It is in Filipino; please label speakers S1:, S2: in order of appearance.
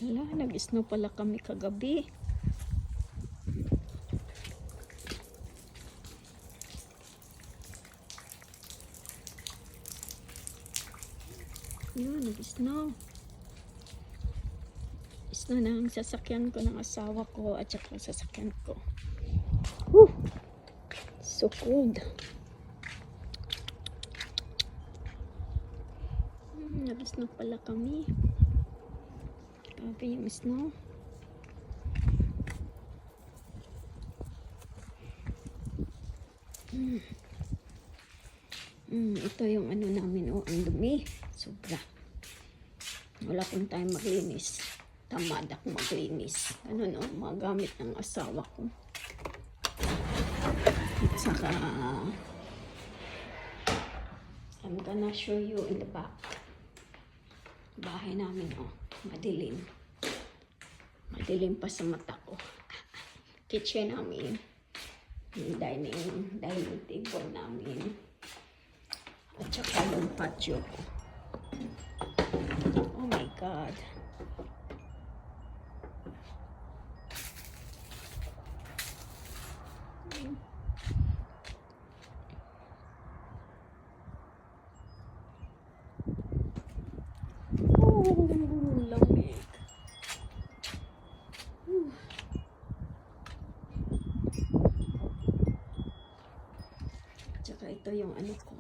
S1: Wala, nag-snow pala kami kagabi. Yun, nag-snow. Snow na ang sasakyan ko ng asawa ko at saka sasakyan ko. Woo! So cold. Nag-snow pala kami. Grabe yung snow. Ito yung ano namin, oh, ang dumi. Sobra. Wala kong time maglinis. Tamad ako maglinis. Ano no, mga gamit ng asawa ko. At saka, I'm gonna show you in the back. Bahay namin, oh, madilim. Madilim pa sa mata ko. Kitchen namin. Yung dining table namin. At saka yung patio ko. Oh my God. Lamig. Tsaka ito yung ano ko.